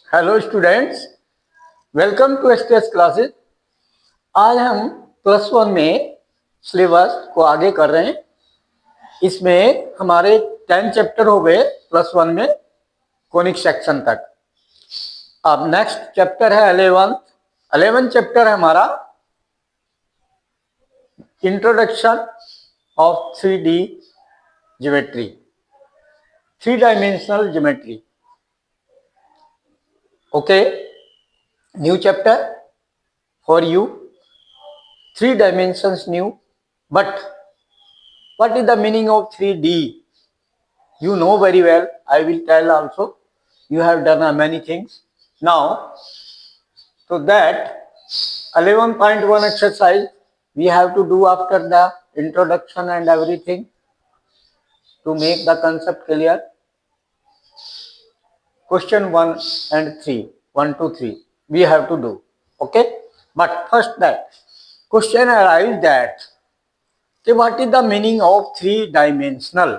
Hello students, welcome to STS classes. आज हम plus one में सिलेबस को आगे कर रहे हैं। इसमें हमारे 10 चैप्टर हो गए प्लस वन में, कोनिक सेक्शन तक। अब नेक्स्ट चैप्टर है 11th चैप्टर है हमारा introduction of 3D geometry, 3 dimensional geometry. Okay, new chapter for you, 3 dimensions new, but what is the meaning of 3D? You know very well, I will tell also. You have done many things. Now, so that 11.1 exercise we have to do after the introduction and everything to make the concept clear. Question 1 and 3, 1 to 3 we have to do. Okay, but first that question arises that what is the meaning of 3 dimensional?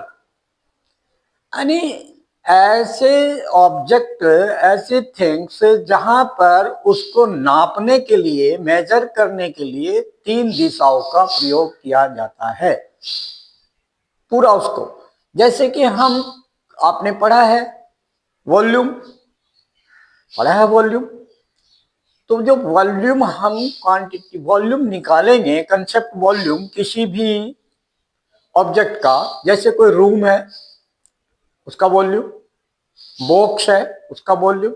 यानी ऐसे object, ऐसे things जहां पर उसको नापने के लिए, major करने के लिए 3 दिशाओं का प्रयोग किया जाता है पूरा उसको। जैसे कि आपने पढ़ा है वॉल्यूम, तो जो वॉल्यूम हम क्वांटिटी वॉल्यूम निकालेंगे, कंसेप्ट वॉल्यूम किसी भी ऑब्जेक्ट का, जैसे कोई रूम है उसका वॉल्यूम, बॉक्स है उसका वॉल्यूम,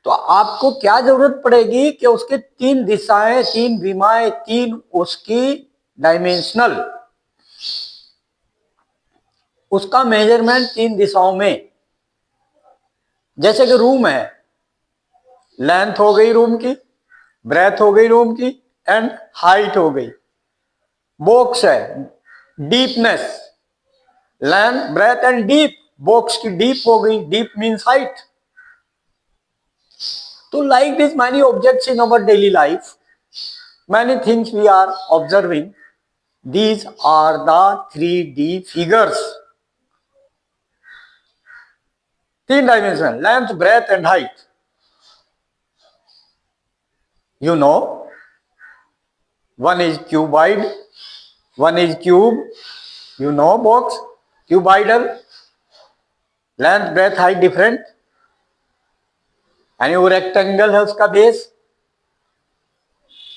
तो आपको क्या जरूरत पड़ेगी कि उसके 3 दिशाएं, 3 विमाएं, 3 उसकी डायमेंशनल, उसका मेजरमेंट 3 दिशाओं में। जैसे कि रूम है, लेंथ हो गई रूम की, ब्रेथ हो गई रूम की, एंड हाइट हो गई। बॉक्स है, deepness, length, breadth and deep, box की डीप हो गई, डीप मीन्स हाइट। तो like this many objects in our daily life, many things we are observing, these are the 3D figures, 3 dimension, length, breadth and height. You know, one is cuboid, one is cube, you know, box, cuboidal, length, breadth, height different, यानी वो rectangle है उसका base,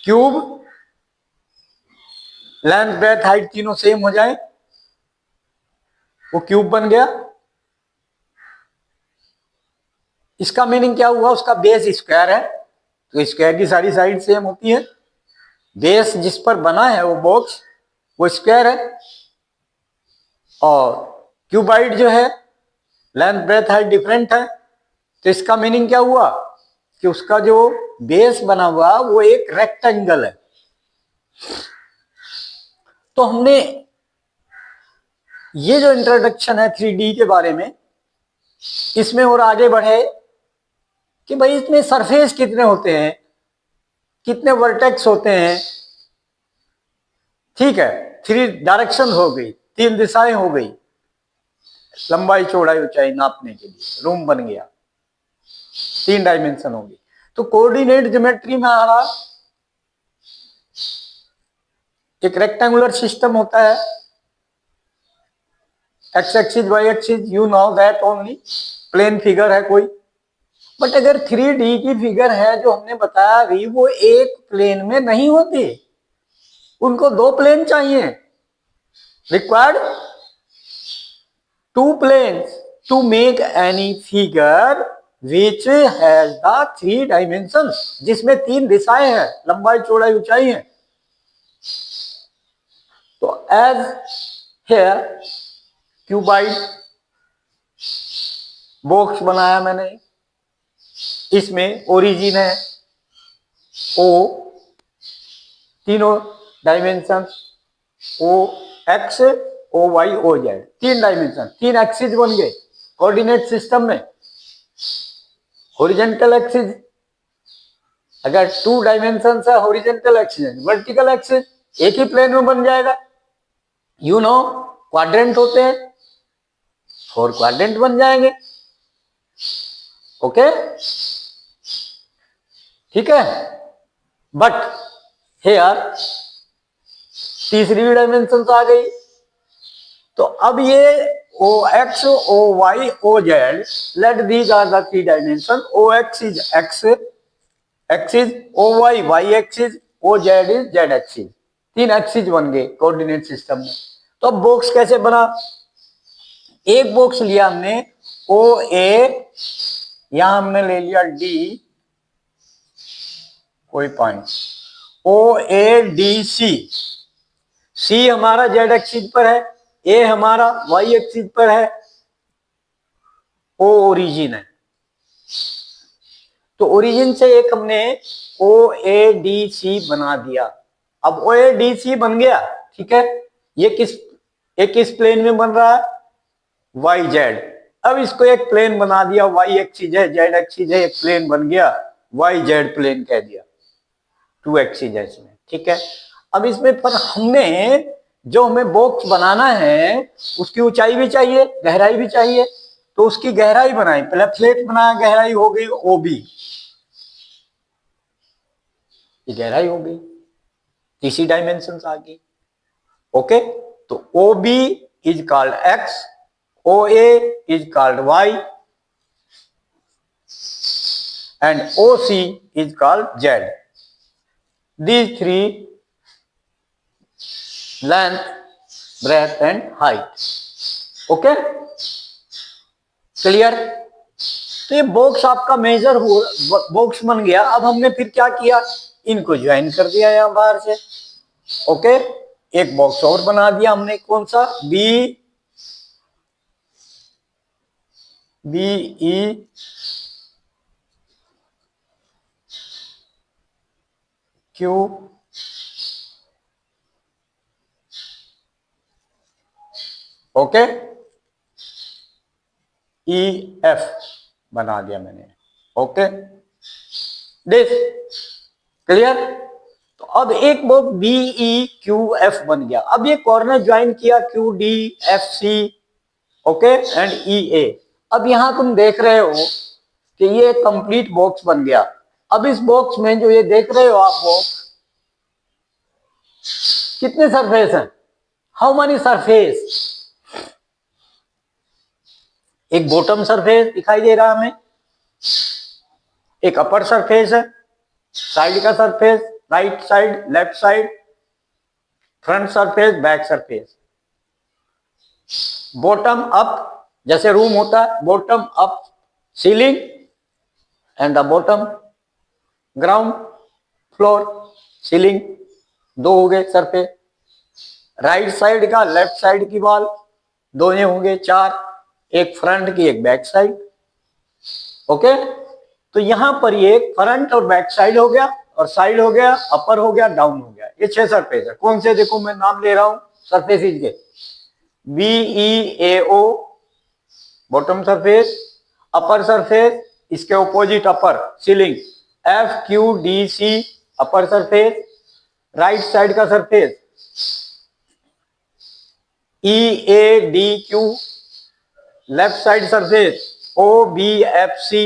cube, length, breadth, height तीनों same हो जाए वो cube बन गया। इसका मीनिंग क्या हुआ? उसका बेस स्क्वायर है, तो स्क्वायर की सारी साइड सेम होती है। बेस जिस पर बना है वो बॉक्स, वो स्क्वायर है। और क्यूबाइड जो है, लेंथ, ब्रेथ, हाइट डिफरेंट है, तो इसका मीनिंग क्या हुआ कि उसका जो बेस बना हुआ वो एक रेक्टेंगल है। तो हमने ये जो इंट्रोडक्शन है 3D के बारे में, इसमें और आगे बढ़े कि भाई इसमें सरफेस कितने होते हैं, कितने वर्टेक्स होते हैं। ठीक है, 3 डायरेक्शन हो गई, 3 दिशाएं हो गई, लंबाई, चौड़ाई, ऊंचाई नापने के लिए रूम बन गया, 3 डायमेंशन होगी। तो कोऑर्डिनेट ज्योमेट्री में हमारा एक रेक्टेंगुलर सिस्टम होता है, X axis, Y axis, you know that only, plane figure है कोई। बट अगर 3D की फिगर है जो हमने बताया अभी, वो एक प्लेन में नहीं होती, उनको 2 प्लेन चाहिए, required 2 planes to make any figure which has the 3 dimensions, जिसमें 3 दिशाएं हैं, लंबाई, चौड़ाई, ऊंचाई है। तो as here क्यूबाइड बॉक्स बनाया मैंने, इसमें ओरिजिन है ओ, तीनों dimension, O X, O Y, O Z, 3 dimension, 3 axis बन गए कोऑर्डिनेट सिस्टम में। हॉरिजॉन्टल एक्सिस, अगर 2 डायमेंशन है, हॉरिजॉन्टल एक्सिस, वर्टिकल एक्सिस एक ही प्लेन में बन जाएगा। यू नो, क्वाड्रेंट होते हैं, 4 क्वाड्रेंट बन जाएंगे। ओके, ठीक है। बट हेयर तीसरी डायमेंशन आ गई, तो अब ये O X, O Y, O Z, let these are the three dimension. O X is X axis, O Y Y axis, O Z is Z axis. तीन एक्सिस बन गए कोऑर्डिनेट सिस्टम में। तो अब बॉक्स कैसे बना? एक बॉक्स लिया हमने ओ ए, यहां हमने ले लिया डी, कोई पॉइंट, ओ ए डी सी। सी हमारा जेड एक्सिस पर है, ए हमारा वाई एक्सिस पर है, ओ ओरिजिन है। तो ओरिजिन से एक हमने ओ ए डी सी बना दिया। अब ओ ए डी सी बन गया, ठीक है। ये किस प्लेन में बन रहा है? Y Z. अब इसको एक प्लेन बना दिया, वाई एक्सिस है, जेड एक्सिस है, एक प्लेन बन गया, वाई जेड प्लेन कह दिया। टू एक्सिस है इसमें, ठीक है। अब इसमें पर हमने जो हमें बॉक्स बनाना है उसकी ऊंचाई भी चाहिए, गहराई भी चाहिए, तो उसकी गहराई बनाई, पहले फ्लेट बनाया, गहराई हो गई ओबी, ये गहराई हो गई, तीसरी डायमेंशन आ गई। ओके, तो O B is called X, O A is called Y, and O C is called Z. These three, length, breadth and height. Okay, clear? तो ये बॉक्स आपका मेजर हो, बॉक्स बन गया। अब हमने फिर क्या किया? इनको ज्वाइन कर दिया यहां बाहर से। ओके, एक बॉक्स और बना दिया हमने, कौन सा? B E Q okay, E F बना दिया मैंने। Okay, this clear? तो अब एक box B E Q F बन गया। अब ये कॉर्नर ज्वाइन किया, Q D F C, okay, and E A. अब यहां तुम देख रहे हो कि ये कंप्लीट बॉक्स बन गया। अब इस बॉक्स में जो ये देख रहे हो आप, बॉक्स कितने सरफेस हैं? How many surface? एक बॉटम सरफेस दिखाई दे रहा है हमें, एक अपर सरफेस है, साइड का surface, right side, left side, front surface, back surface. Bottom up, जैसे रूम होता है, bottom up ceiling and the bottom ground floor ceiling, दो हो गए सरफेस। राइट साइड का, लेफ्ट साइड की वॉल दोनों होंगे चार, एक फ्रंट की, एक बैक साइड। ओके, तो यहां पर ये फ्रंट और बैक साइड हो गया, और साइड हो गया, अपर हो गया, डाउन हो गया। ये 6 सरफेस है। कौन से? देखो मैं नाम ले रहा हूं सरफेसेज के। B E A O bottom surface, upper surface, इसके opposite upper ceiling, F Q D C upper surface, right side का surface E A D Q, left side surface O B F C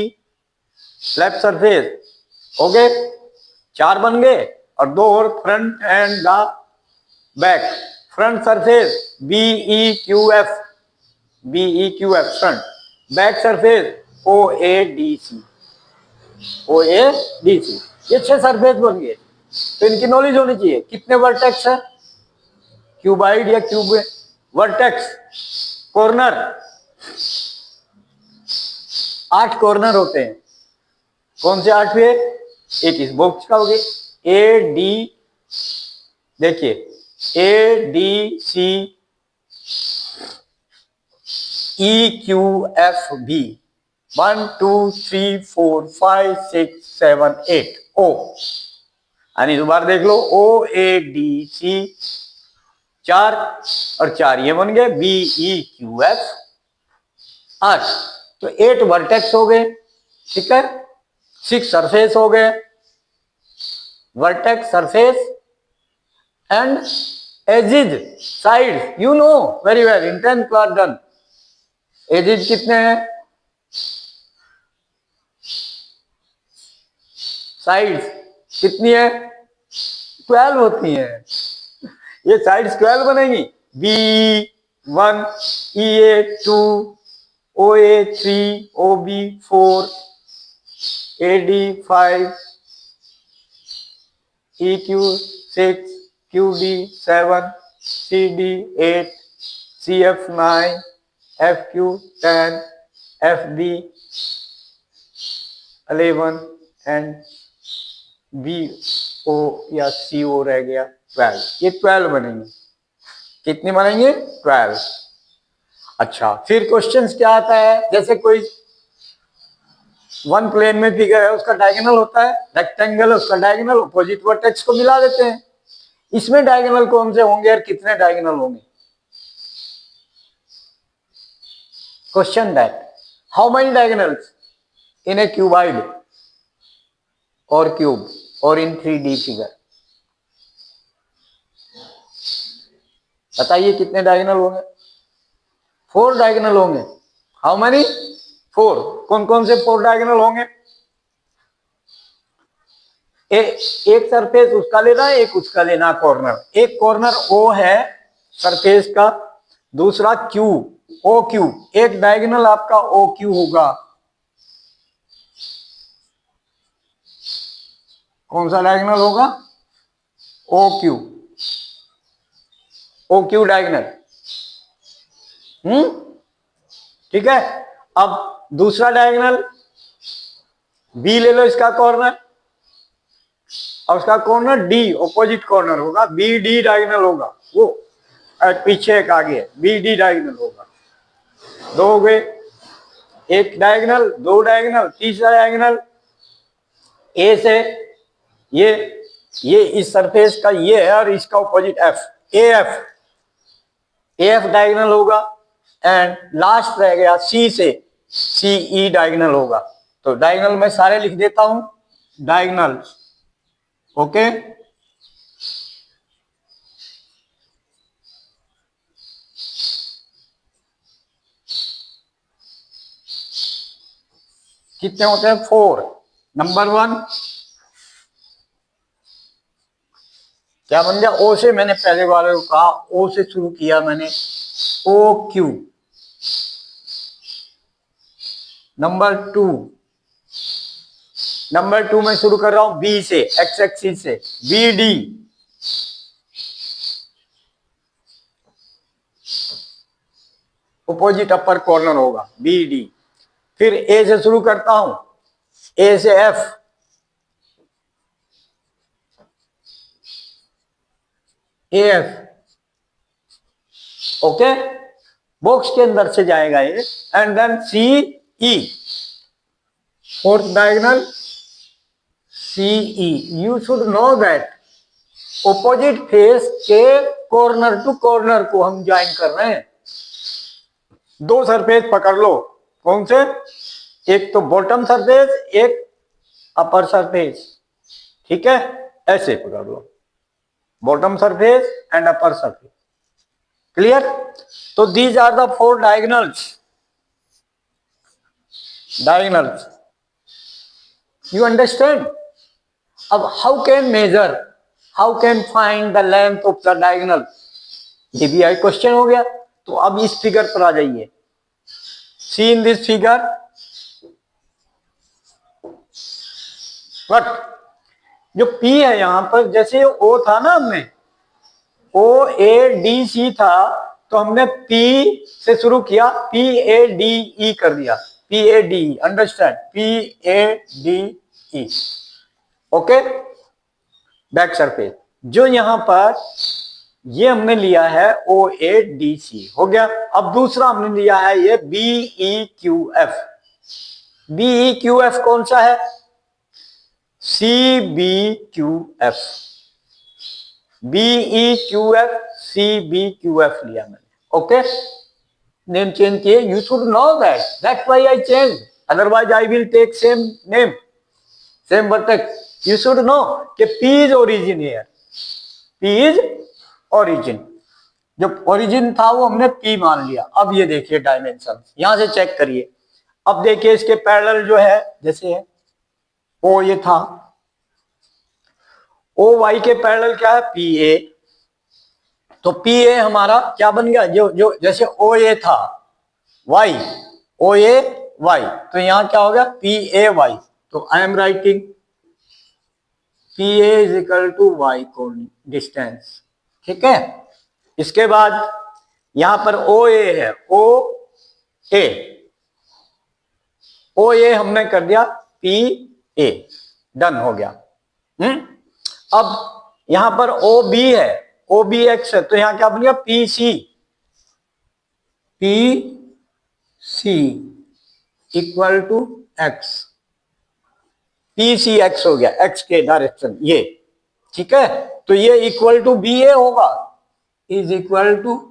left surface. Okay, 4 बन गए, और 2 और, front and the back. Front surface B E Q F, B E Q F front, back surface O A D C, O A D सी। ये 6 surface बन गए। तो इनकी knowledge होनी चाहिए। कितने वर्टेक्स है? क्यूबाइड या क्यूब वर्टेक्स, कॉर्नर 8 कॉर्नर होते हैं। कौन से 8 हुए? एक इस बॉक्स का हो गया ए डी, देखिए A D C E Q F B, 1 2 3 4 5 6 7 8 O, यानी दोबारा देख लो, ओ ए डी सी 4 और 4 ये बन गए बी ई क्यू एफ 8। तो 8 वर्टेक्स हो गए, ठीक है। 6 सरफेस हो गए, vertex, surface and edges, side. You know very well, in 10th class done. Edges कितने हैं? साइड्स कितनी है? 12 होती हैं। ये साइड्स 12 बनेगी। B1, EA2, OA3, OB4, AD5, EQ6, QD7, CD8, CF9, FQ10, FB11 and BO या CO रह गया 12। ये 12 बनेंगे। कितनी बनेंगे? 12। अच्छा, फिर क्वेश्चन क्या आता है? जैसे कोई वन प्लेन में फिगर है, उसका डायगोनल होता है, रेक्टेंगल, उसका डायगोनल अपोजिट वर्टेक्स को मिला देते हैं। इसमें डायगोनल कौन से होंगे और कितने डायगोनल होंगे? Question that how many diagonals in A cuboid और क्यूब और इन 3D फिगर? बताइए कितने डायगोनल होंगे? 4 डायगोनल होंगे। How many? 4। कौन कौन से 4 डायगोनल होंगे? एक सरफेस उसका लेना है, एक उसका लेना कॉर्नर। एक कॉर्नर O है सरफेस का, दूसरा Q, OQ। एक डायगोनल आपका OQ होगा। कौन सा डायगोनल होगा? OQ। OQ diagonal. ठीक है। अब दूसरा डायगोनल B ले लो, इसका कॉर्नर, और उसका कॉर्नर D, ऑपोजिट कॉर्नर होगा। BD डायगोनल होगा। वो पीछे एक आगे है, BD डायगोनल होगा। 2 हो गए। एक डायगोनल, 2 डायगोनल, तीसरा डायगोनल A से ये इस सरफेस का ये है और इसका ऑपोजिट F, AF डायगोनल होगा। एंड लास्ट रह गया C से, CE डायगोनल होगा। तो डायगोनल मैं सारे लिख देता हूं, डायगोनल। ओके, कितने होते हैं? 4। नंबर 1 क्या बन गया? O से, मैंने पहले वाले को कहा O से शुरू किया मैंने, OQ। नंबर 2 में शुरू कर रहा हूं B से, X एक्सिस से, BD। अपोजिट अपर कॉर्नर होगा BD। फिर A से शुरू करता हूं, A से F, AF। ओके, बॉक्स के अंदर से जाएगा ये। And then CE, fourth diagonal CE। You should know that opposite face के कॉर्नर टू कॉर्नर को हम ज्वाइन कर रहे हैं। 2 सरफेस पकड़ लो। कौन से? एक तो बॉटम सरफेस, एक अपर सरफेस। ठीक है, ऐसे पकड़ लो, bottom surface and upper surface. Clear? तो these are the 4 diagonals. You understand? अब how can measure, how can find the length of the diagonal? ये भी एक क्वेश्चन हो गया। तो अब इस फिगर पर आ जाइए। सी इन दिस फिगर व्हाट, जो P है यहां पर, जैसे O था ना, हमने OADC था, तो हमने P से शुरू किया, PADE कर दिया, PADE। Understand? PADE। Okay, back surface. जो यहां पर ये हमने लिया है OADC हो गया। अब दूसरा हमने लिया है ये BEQF। BEQF कौन सा है? CBQF। BEQF, CBQF लिया मैंने। ओके, नेम चेंज किए। You should know that, that's why I change, otherwise I will take same name, same vertex. You should know कि P is origin here, P is origin. जो origin था वो हमने P मान लिया। अब ये देखिए डायमेंशन, यहां से चेक करिए। अब देखिए इसके पैरेलल जो है, जैसे है O ये था, ओ वाई के पैरेलल क्या है, पी ए। तो पी ए हमारा क्या बन गया, जो जो जैसे ओ ए था वाई, ओ ए वाई, तो यहां क्या हो गया, पी ए वाई। तो I am writing P A is equal to Y को डिस्टेंस, ठीक है। इसके बाद यहां पर ओ ए है, ओ ए, ओ ए हमने कर दिया पी ए, डन हो गया। अब यहां पर ओ बी है, ओ बी एक्स है, तो यहां क्या बन गया, P C, P C equal to X, P C X हो गया, एक्स के डायरेक्शन ये, ठीक है। तो ये इक्वल टू बी ए होगा, is equal to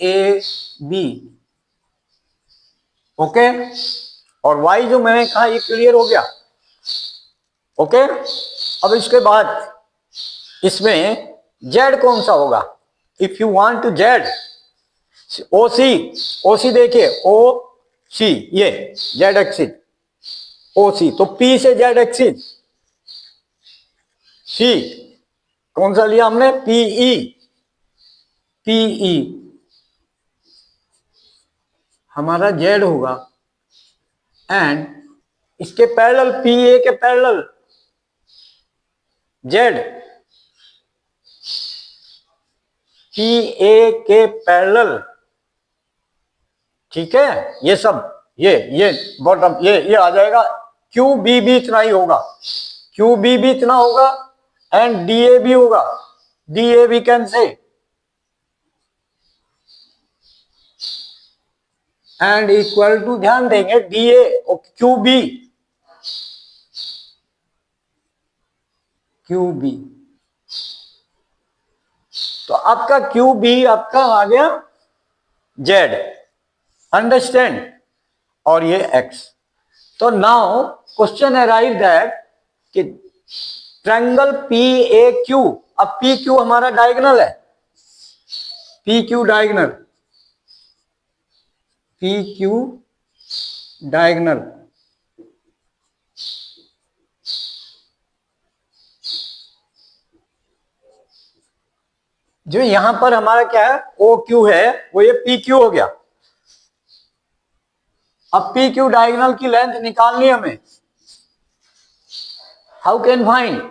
A B, okay. और वाई जो मैंने कहा ये क्लियर हो गया, ओके। अब इसके बाद इसमें जेड कौन सा होगा, if you want to Z, O C, O C देखिए, ओ सी ये जेड एक्सिस, ओ सी, तो पी से जेड एक्सिस, सी कौन सा लिया हमने, पीई, पीई हमारा जेड होगा, एंड इसके पैरेलल, पी ए के पैरेलल जेड, पी ए के पैरेलल, ठीक है। ये सब ये बॉटम ये आ जाएगा, क्यू बी भी इतना ही होगा, क्यू बी भी इतना होगा, एंड डी ए भी होगा, D A we can say, and equal to, ध्यान देंगे डी ए और क्यू बी, क्यू बी, तो आपका क्यू बी आपका आ गया जेड, अंडरस्टैंड, और ये एक्स। तो नाउ क्वेश्चन अराइव दैट कि ट्रायंगल पी ए क्यू, अब पी क्यू हमारा डायगोनल है, P Q diagonal, P Q diagonal, जो यहां पर हमारा क्या है, ओ क्यू है, वो ये पी क्यू हो गया। अब पी क्यू डायगोनल की लेंथ निकालनी है हमें, हाउ कैन फाइंड,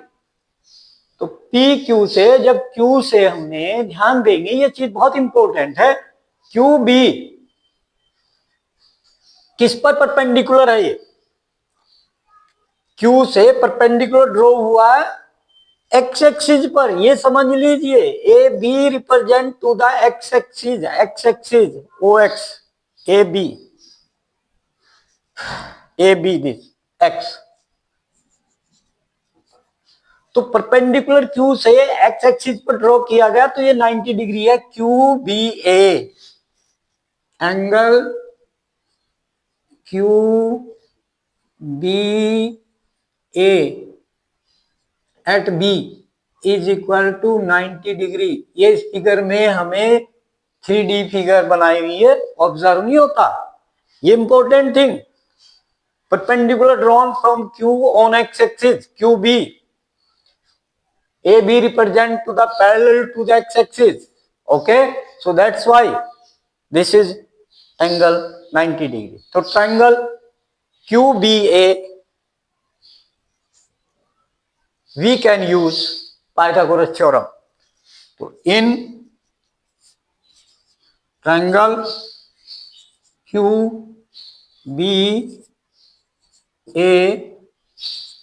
तो पी क्यू से, जब क्यू से हमने, ध्यान देंगे ये चीज बहुत इंपॉर्टेंट है, क्यू बी किस पर परपेंडिकुलर है, ये क्यू से परपेंडिकुलर ड्रॉ हुआ है एक्स एक्सिस पर, ये समझ लीजिए, A B represent to the X axis, X axis O X, A B this X, तो परपेंडिकुलर क्यू से एक्स एक्सिस पर ड्रॉ किया गया, तो ये 90 डिग्री है, Q B A, angle Q B A at B is equal to 90 degree. ये इस फिगर में हमें 3D फिगर बनाई हुई है, ऑब्जर्व नहीं होता, ये important thing, perpendicular drawn from Q on X axis, Q B, A B represent to the parallel to the X axis, okay, so that's why this is angle 90 degree. तो triangle Q B A we can use Pythagoras theorem. तो in triangle QBA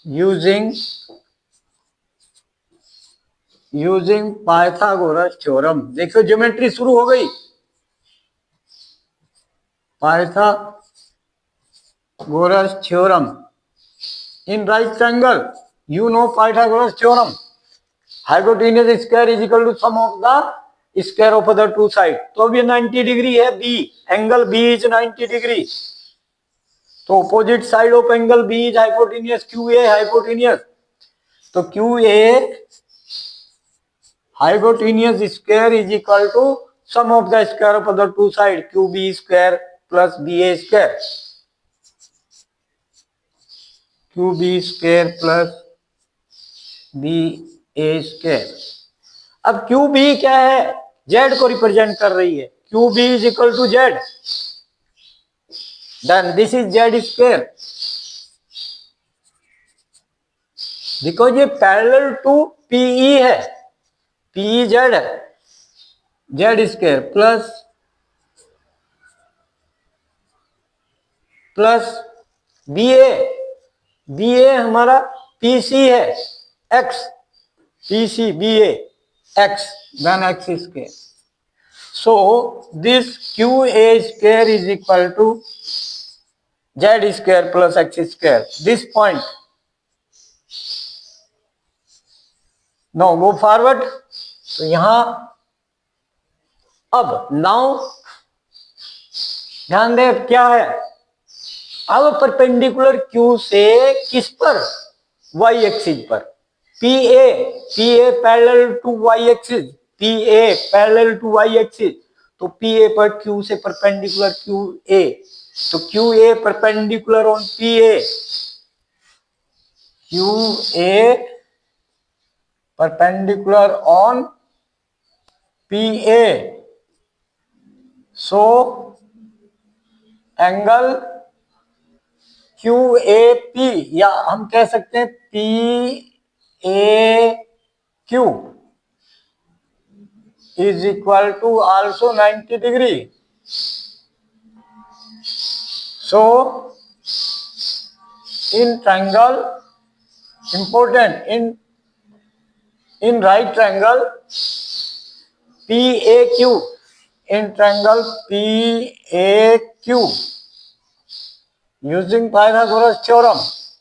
using Pythagoras theorem, देखो geometry शुरू हो गई, Pythagoras theorem in right triangle, you know Pythagoras theorem, hypotenuse square is equal to sum of the square of the two sides, तो अब ये 90 degree है B, angle B is 90 degree, तो opposite side of angle B is hypotenuse QA, hypotenuse, तो QA hypotenuse square is equal to sum of the square of the two sides, QB square plus BA square, Q B square plus B A square. अब Q B क्या है, Z को represent कर रही है, Q B is equal to Z, then this is Z square, because ये parallel to PE है, PE Z है, Z square plus B A हमारा पीसी है, X, PC B A X, then X square. So this QA square is equal to Z square plus X square. This point. Now go forward. तो यहां अब now ध्यान दे क्या है, अब perpendicular Q से किस पर, Y एक्सिस पर, PA parallel to Y axis, PA parallel to Y axis, तो PA पर Q से परपेंडिकुलर QA, तो QA perpendicular on PA, QA perpendicular on PA, so angle QAP या हम कह सकते हैं PAQ is equal to also 90 degree. So in triangle, important in right triangle PAQ, in triangle PAQ using Pythagoras theorem,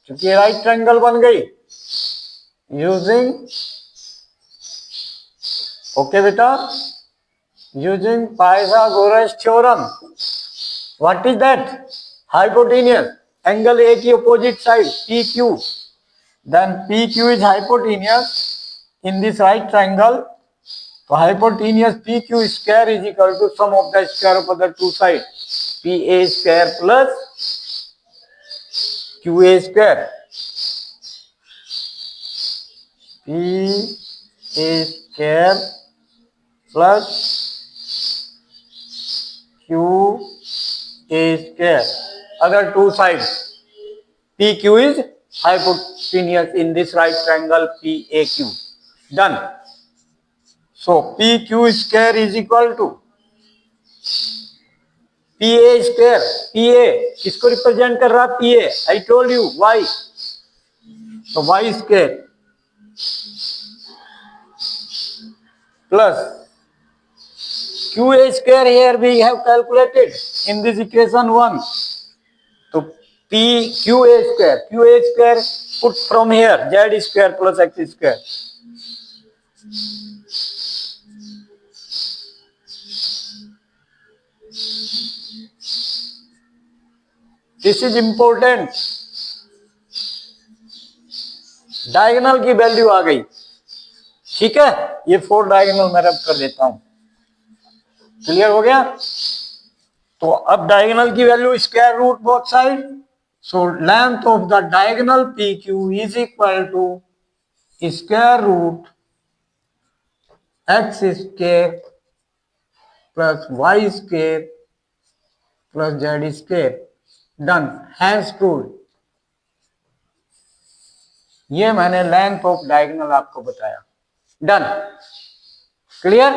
क्योंकि right triangle बन गई, using, okay बेटा, using Pythagoras theorem, what is that, hypotenuse, angle A की opposite side PQ, then PQ is hypotenuse in this right triangle, तो hypotenuse PQ square is equal to sum of the square of the two side, PA square plus QA square, PA square plus QA square, other two sides, PQ is hypotenuse in this right triangle PAQ, done. So PQ square is equal to PA square, PA किसको represent कर रहा है, PA, I told you Y, तो Y square plus QA square, here we have calculated in this equation 1, तो QA square put from here, Z square plus X square, this is important, diagonal की value आ गई, ठीक है, ये 4 diagonal मैं रब कर देता हूं, क्लियर हो गया, तो अब डायगोनल की value square root both side, so length of the diagonal PQ is equal to square root X square plus Y square plus Z square, done, hence rule, ये मैंने लेंथ ऑफ डायगोनल आपको बताया, done, clear.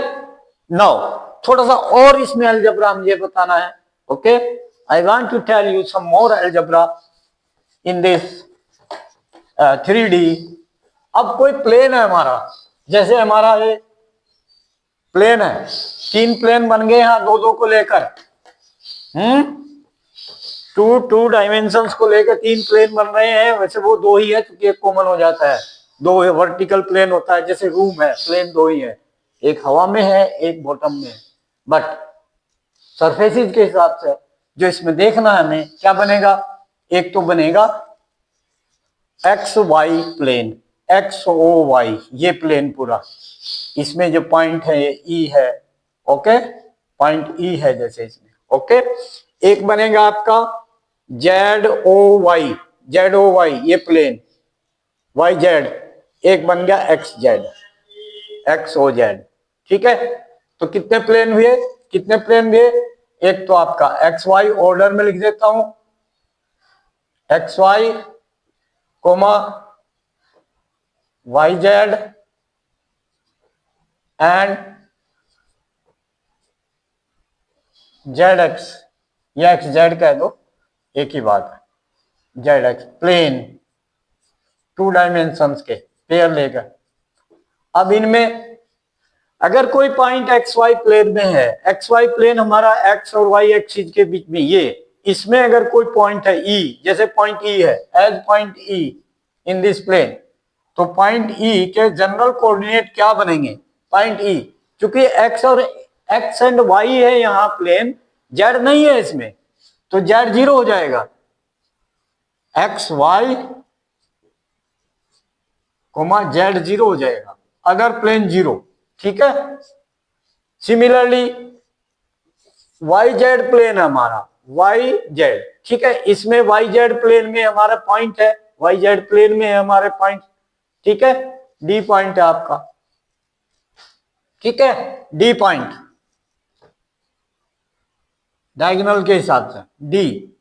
Now थोड़ा सा और इसमें algebra मुझे बताना है, okay, I want to tell you some more algebra in this 3D। अब कोई प्लेन है हमारा, जैसे हमारा ये प्लेन है, 3 प्लेन बन गए यहाँ, 2-2 को लेकर, 2 डायमेंशंस को लेकर 3 प्लेन बन रहे हैं, वैसे वो 2 ही है क्योंकि एक कॉमन हो जाता है, 2 वर्टिकल प्लेन होता है, जैसे रूम है, प्लेन 2 ही है, एक हवा में है, एक बॉटम में है, बट सरफेसेस के हिसाब से जो इसमें देखना है हमें, क्या बनेगा, एक तो बनेगा XY प्लेन, XOY, ये प्लेन पूरा, इसमें जो पॉइंट है ये E है, ओके, पॉइंट E है जैसे इसमें, ओके, एक बनेगा आपका ZOY, जेड ओ वाई, ये प्लेन वाई जेड, एक बन गया X Z, X O Z. ठीक है, तो कितने प्लेन हुए, कितने प्लेन हुए, एक तो आपका एक्स वाई ऑर्डर में लिख देता हूं, x y comma y z and z x, या एक्स जेड कह दो, एक ही बात है, जेड एक्स प्लेन, 2 डायमेंशंस के पेयर लेकर। अब इनमें अगर कोई पॉइंट एक्स वाई प्लेन में है, एक्स वाई प्लेन हमारा एक्स और वाई एक्सिस के बीच में, ये इसमें अगर कोई पॉइंट है ई, जैसे पॉइंट ई है, as point E in this plane, तो पॉइंट ई के जनरल कोऑर्डिनेट क्या बनेंगे, पॉइंट ई, क्योंकि एक्स और एक्स एंड वाई है यहां प्लेन, जेड नहीं है इसमें, तो जेड जीरो हो जाएगा, x y comma z zero हो जाएगा, अदर प्लेन जीरो। ठीक है, सिमिलरली वाई जेड प्लेन है हमारा, वाई जेड, ठीक है, इसमें वाई जेड प्लेन में हमारा पॉइंट है, वाई जेड प्लेन में है हमारे पॉइंट, ठीक है, डी पॉइंट है आपका, ठीक है, डी पॉइंट डायगोनल के हिसाब से, डी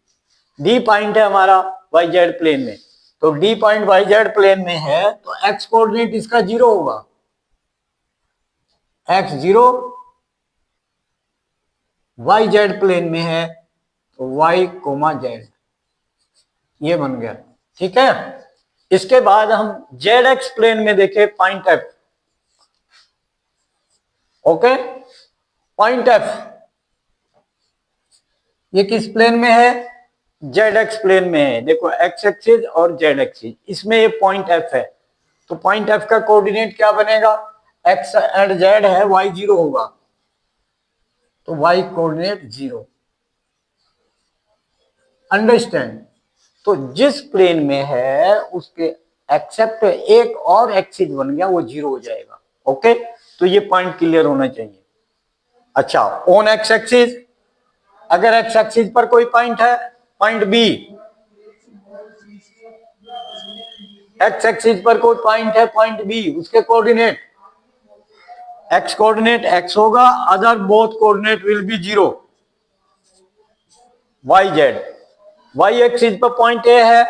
डी पॉइंट है हमारा वाई जेड प्लेन में, तो D point y z plane में है, तो एक्स कोऑर्डिनेट इसका जीरो होगा, x zero, y z plane में है तो वाई कोमा जेड, ये बन गया। ठीक है, इसके बाद हम जेड एक्स प्लेन में देखें point F, okay, point F ये किस प्लेन में है, जेड एक्स प्लेन में है, देखो एक्स एक्सिस और जेड एक्सिस, इसमें ये पॉइंट एफ है, तो पॉइंट एफ का कोऑर्डिनेट क्या बनेगा, एक्स एंड जेड है, वाई जीरो होगा, तो वाई कोऑर्डिनेट जीरो, अंडरस्टैंड। तो जिस प्लेन में है उसके एक्सेप्ट एक और एक्सिस बन गया, वो जीरो हो जाएगा, ओके, तो ये पॉइंट क्लियर होना चाहिए। अच्छा, ऑन एक्स एक्सिस, अगर एक्स एक्सिस पर कोई पॉइंट है, पॉइंट बी, एक्स एक्सिस पर कोई पॉइंट है, पॉइंट बी, उसके कोऑर्डिनेट, एक्स कोऑर्डिनेट एक्स होगा, other both coordinate will be zero, y z, y axis पर पॉइंट ए है,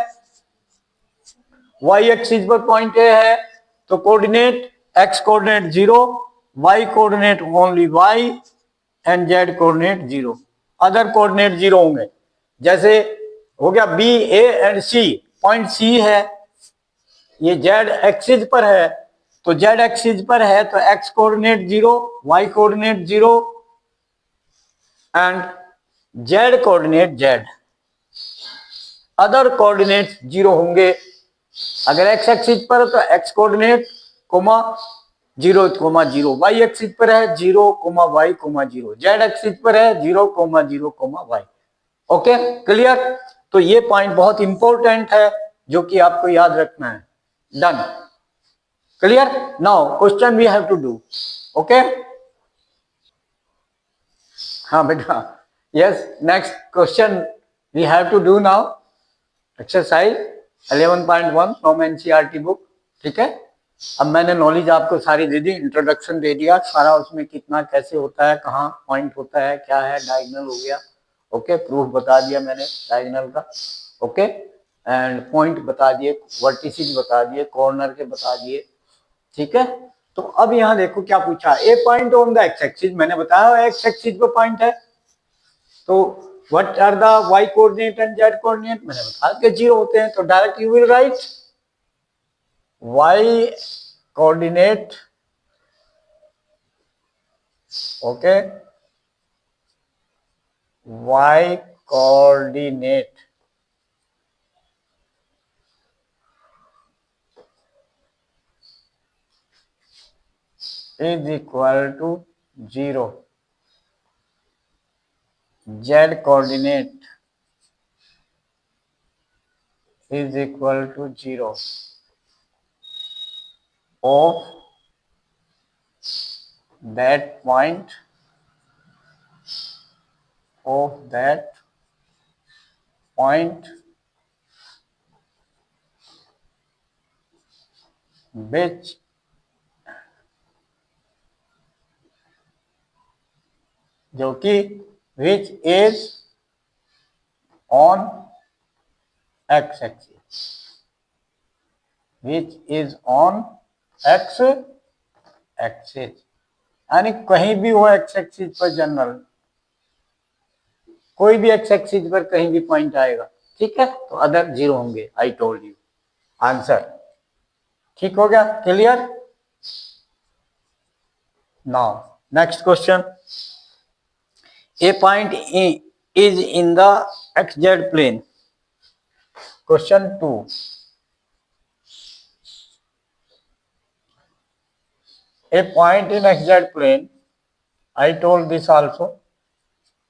वाई एक्सिस पर पॉइंट ए है, तो coordinate x coordinate zero, Y coordinate only y and Z coordinate zero, other coordinate zero होंगे। जैसे हो गया B A and C, point C है, ये जेड एक्सिस पर है, तो जेड एक्सिस पर है तो x coordinate zero, Y coordinate zero and Z coordinate z, other coordinate zero होंगे। अगर एक्स एक्सिस पर तो x coordinate comma zero comma zero, y axis पर है zero comma y comma zero, z axis पर है zero comma zero comma y, okay, clear. तो ये पॉइंट बहुत इंपॉर्टेंट है जो कि आपको याद रखना है, done, clear. Now question we have to do, okay, हाँ बेटा, yes, next question we have to do now, exercise 11.1 from NCERT book, ठीक है। अब मैंने नॉलेज आपको सारी दे दी, इंट्रोडक्शन दे दिया सारा, उसमें कितना कैसे होता है, कहाँ पॉइंट होता है, क्या है, डायगोनल हो गया, ओके, प्रूफ बता दिया मैंने डायगोनल का, ओके, एंड पॉइंट बता दिए, वर्टिसेस बता दिए, कॉर्नर के बता दिए, ठीक है। तो अब यहाँ देखो क्या पूछा, a point on the X axis, मैंने बताया एक्स एक्सिस पे पॉइंट है, तो what are the Y coordinate and Z coordinate, मैंने बताया कि जीरो होते हैं, तो direct you will write Y coordinate, okay, Y coordinate is equal to zero, Z coordinate is equal to 0 of that point, of that point which जो कि which is on x axis, which is on x axis, यानी कहीं भी हो x axis पर general, कोई भी x axis पर कहीं भी पॉइंट आएगा, ठीक है, तो अदर जीरो होंगे। I told you answer. ठीक हो गया, clear. Now next question, a point is in the xz plane. Question 2, a point in xz plane, I told this also,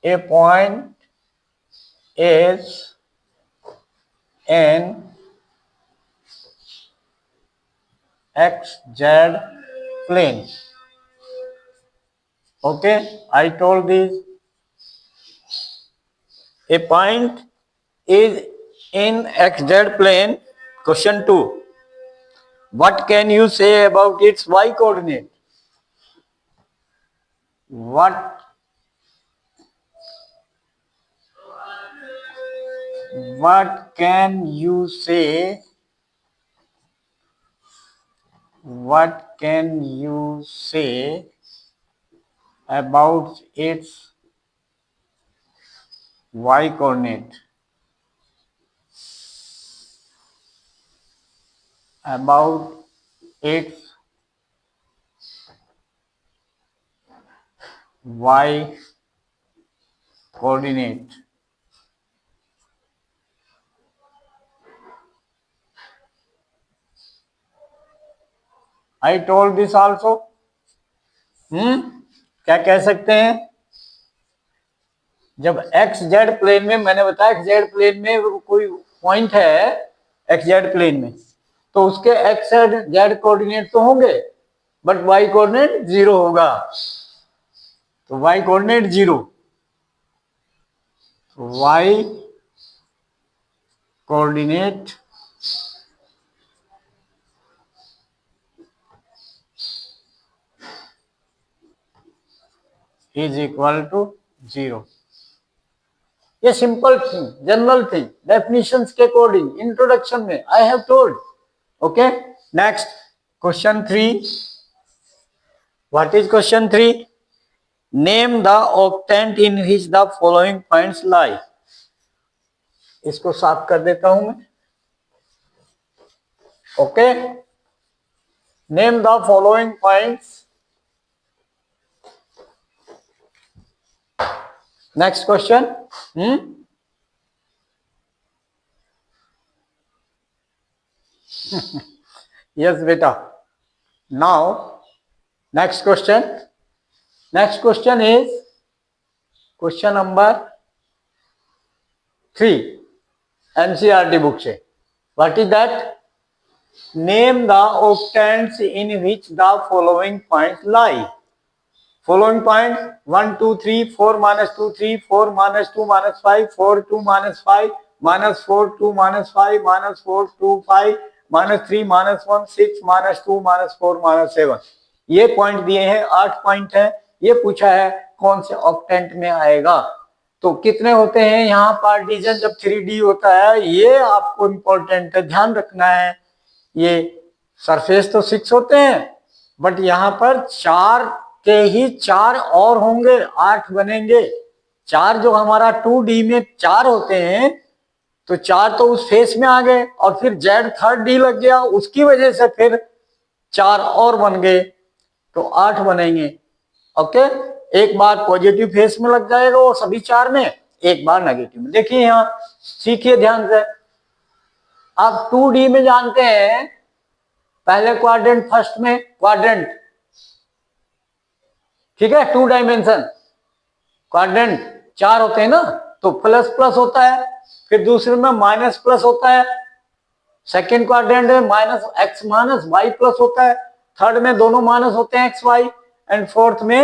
a point is in xz plane. Okay, I told this, a point is in xz plane. Question 2, what can you say about its y coordinate? What can you say? What can you say about its y coordinate? About its y coordinate. I told this also. क्या कह सकते हैं, जब x Z plane में, मैंने बताया x Z plane में कोई पॉइंट है एक्स जेड प्लेन में, तो उसके एक्स जेड कोऑर्डिनेट तो होंगे, बट वाई कोऑर्डिनेट जीरो होगा। तो Y coordinate zero, Y coordinate is equal to zero. ये simple thing, general thing, definitions के अकॉर्डिंग इंट्रोडक्शन में I have told. Okay, next question 3, what is question 3? Name the octant in which the following points lie. इसको साफ कर देता हूं मैं। Okay, name the following points. Next question, yes बेटा। Now next question, next question is question number 3 NCERT book से। What is that? Name the octants in which the following points lie. Following points 1 2 3 4 minus 2 3 4 minus 2 minus 5 4 2 minus 5 minus 4 2 minus 5 minus 4 2 5 minus 3 minus 1 6 minus 2 minus 4 minus 7। ये point दिए हैं, 8 point है। ये पूछा है कौन से ऑक्टेंट में आएगा, तो कितने होते हैं यहाँ पार्टीशन जब 3D होता है, ये आपको इंपॉर्टेंट है, ध्यान रखना है। ये सरफेस तो 6 होते हैं, बट यहाँ पर 4 के ही 4 और होंगे, 8 बनेंगे। 4 जो हमारा 2D में 4 होते हैं, तो 4 तो उस फेस में आ गए, और फिर जेड थर्ड डी लग गया, उसकी वजह से फिर 4 और बन गए, तो 8 बनेंगे। ओके, एक बार पॉजिटिव फेस में लग जाएगा वो सभी 4 में, एक बार नेगेटिव में। देखिए यहाँ सीखिए ध्यान से। आप 2D में जानते हैं, पहले क्वाड्रेंट, फर्स्ट में क्वाड्रेंट, ठीक है, 2 डायमेंशन क्वाड्रेंट 4 होते हैं ना, तो प्लस प्लस होता है, फिर दूसरे में माइनस प्लस होता है, सेकेंड क्वाड्रेंट में minus x minus y plus होता है, थर्ड में दोनों माइनस होते हैं एक्स वाई, एंड फोर्थ में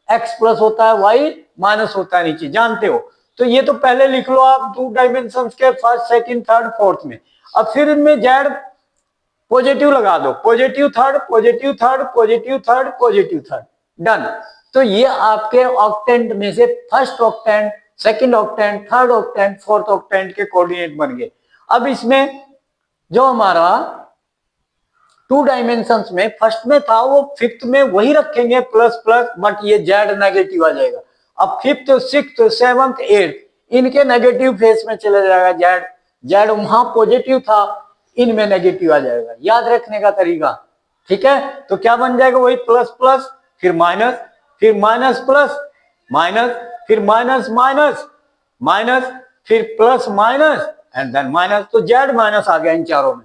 एक्स प्लस होता है वाई माइनस होता है नीचे, जानते हो। तो ये तो पहले लिख लो आप 2 डायमेंशन के, फर्स्ट सेकंड थर्ड फोर्थ में। अब फिर इनमें जेड पॉजिटिव लगा दो, positive third, positive third, positive third, positive third, done. तो ये आपके ऑक्टेंट में से first octant, second octant, third octant, fourth octant के कोऑर्डिनेट बन गए। अब इसमें जो हमारा 2 डायमेंशंस में फर्स्ट में था वो फिफ्थ में वही रखेंगे प्लस प्लस, बट ये जेड नेगेटिव आ जाएगा। अब फिफ्थ, सिक्स्थ, सेवंथ, एट्थ इनके नेगेटिव फेस में चला जाएगा जेड, जेड वहां पॉजिटिव था, इनमें नेगेटिव आ जाएगा। याद रखने का तरीका, ठीक है। तो क्या बन जाएगा, वही प्लस प्लस, फिर माइनस, फिर माइनस प्लस माइनस, फिर माइनस माइनस माइनस, फिर plus minus and then minus. तो जेड माइनस आ गया इन चारों में।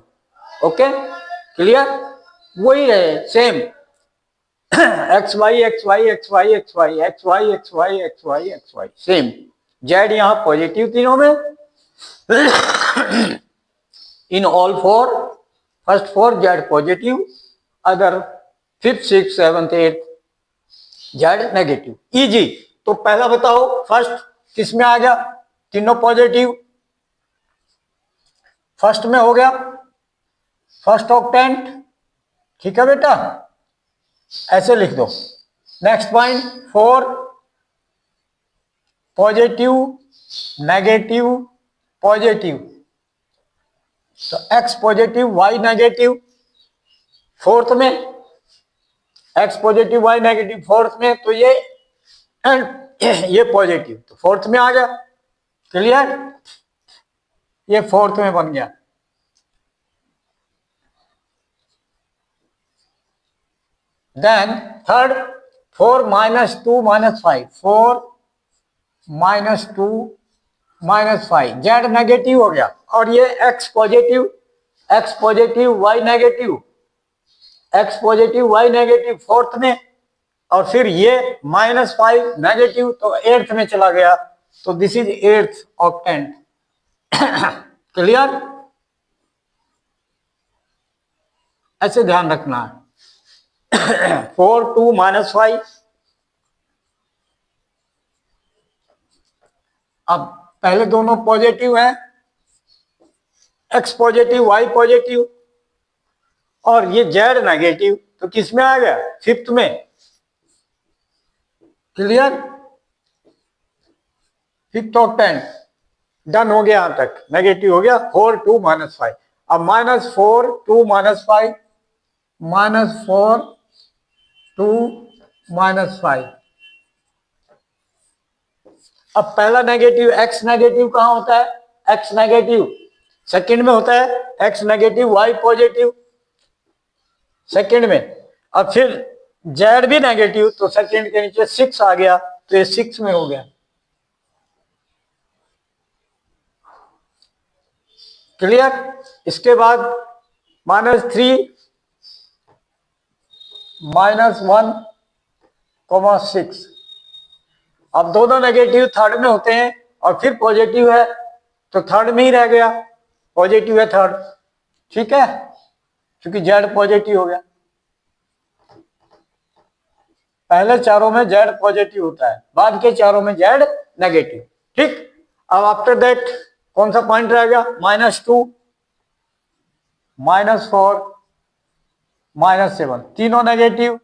Okay, clear. वही है same, x y x y x y x y x y x y x y x y, same. Z यहां पॉजिटिव तीनों में, in all four, first four z positive, other fifth, six, seventh, eight Z negative. Easy. तो पहला बताओ first किस में आ गया, तीनों पॉजिटिव, फर्स्ट में हो गया, फर्स्ट ऑक्टेंट, ठीक है बेटा, ऐसे लिख दो। Next point, 4 positive negative positive, तो X positive Y negative fourth में, X positive Y negative fourth में, तो ये एंड ये पॉजिटिव तो फोर्थ में आ गया, क्लियर। ये फोर्थ में बन गया। Then third, 4 minus 2 minus 5, 4 minus 2 minus 5, z negative हो गया। और ये x positive Y negative, x positive Y negative fourth में, और फिर ये -5 नेगेटिव, तो एट्थ में चला गया। तो this is eighth octant, clear. ऐसे ध्यान रखना है। 4 2 -5, अब पहले दोनों पॉजिटिव हैं, एक्स पॉजिटिव वाई पॉजिटिव, और ये जेड नेगेटिव, तो किस में आ गया, फिफ्थ में, क्लियर। फिफ्थ ऑक्टेंट डन हो गया, यहां तक नेगेटिव हो गया। 4 2 -5, अब -4 2 -5, -4 2 -5। अब पहला नेगेटिव एक्स नेगेटिव कहां होता है, एक्स नेगेटिव सेकंड में होता है, x negative y positive second में, और फिर जेड भी नेगेटिव, तो सेकंड के नीचे 6 आ गया, तो ये 6 में हो गया, क्लियर। इसके बाद -3 -1 6, अब दोनों नेगेटिव थर्ड में होते हैं और फिर पॉजिटिव है, तो थर्ड में ही रह गया, पॉजिटिव है थर्ड, ठीक है, क्योंकि जेड पॉजिटिव हो गया। पहले चारों में जेड पॉजिटिव होता है, बाद के चारों में जेड नेगेटिव, ठीक। अब आफ्टर दैट कौन सा पॉइंट रहेगा, -2 -4 -7, तीनों नेगेटिव,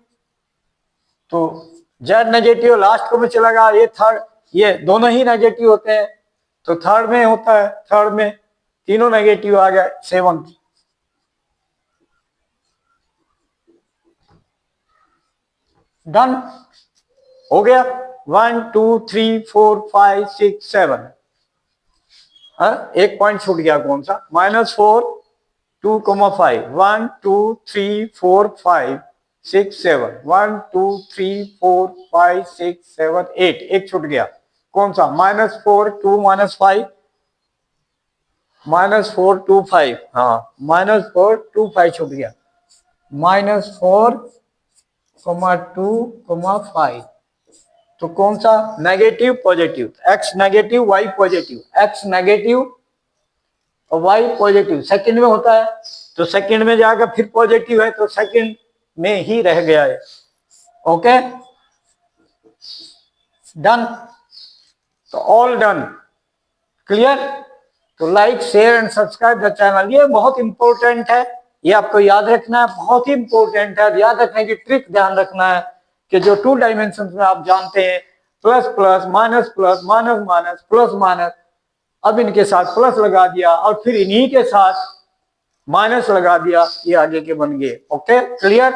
तो जेड नेगेटिव लास्ट में चला गया, ये थर्ड, ये दोनों ही नेगेटिव होते हैं, तो थर्ड में होता है, थर्ड में तीनों नेगेटिव आ गया, 7th। डन हो गया। 1 2 3 4 5 6 7, एक पॉइंट छूट गया, कौन सा, -4 2 5, 1 2 3 4 5 6 7, 1 2 3 4 5 6 7 8, एक छूट गया, कौन सा, -4 2 -5, -4 2 5, हाँ -4 2 5 छूट गया, -4 2 5, तो कौन सा, negative positive, x negative y positive, x negative और वाई पॉजिटिव सेकंड में होता है, तो सेकंड में जाकर फिर पॉजिटिव है, तो सेकंड में ही रह गया है, ओके डन। तो ऑल डन, क्लियर। तो like share and subscribe the channel, ये बहुत इंपॉर्टेंट है, ये आपको याद रखना है, बहुत ही इंपॉर्टेंट है। याद रखने की ट्रिक ध्यान रखना है कि जो 2 डायमेंशन में आप जानते हैं plus plus minus plus minus minus plus minus, अब इनके साथ प्लस लगा दिया और फिर इन्हीं के साथ माइनस लगा दिया, ये आगे के बन गए। Okay, clear?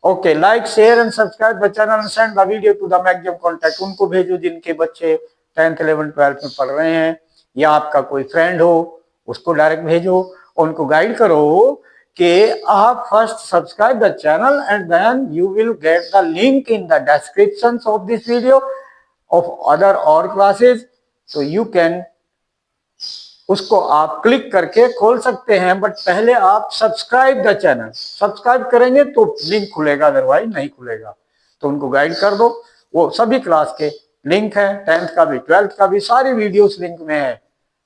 Okay, like share and subscribe the channel and send the video to the maximum contact. उनको भेजो जिनके बच्चे 10th 11th 12th में पढ़ रहे हैं, या आपका कोई फ्रेंड हो उसको डायरेक्ट भेजो, उनको गाइड करो कि आप first subscribe the channel and then you will get the link in the description of this video of other और क्लासेस, so you can उसको आप क्लिक करके खोल सकते हैं। बट पहले आप सब्सक्राइब द चैनल, सब्सक्राइब करेंगे तो लिंक खुलेगा, अदरवाइज नहीं खुलेगा। तो उनको गाइड कर दो, वो सभी क्लास के लिंक है, 10th का भी 12th का भी, सारी वीडियोस लिंक में है,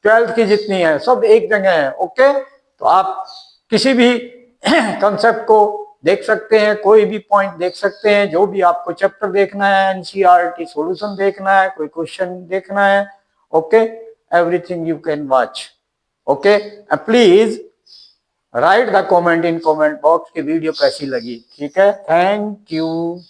12th की जितनी है सब एक जगह है। ओके, तो आप किसी भी कंसेप्ट को देख सकते हैं, कोई भी पॉइंट देख सकते हैं, जो भी आपको चैप्टर देखना है, एनसीईआरटी सॉल्यूशन देखना है, कोई क्वेश्चन देखना है, okay, everything you can watch. Okay, please write the comment in comment box कि वीडियो कैसी लगी। ठीक है, थैंक यू।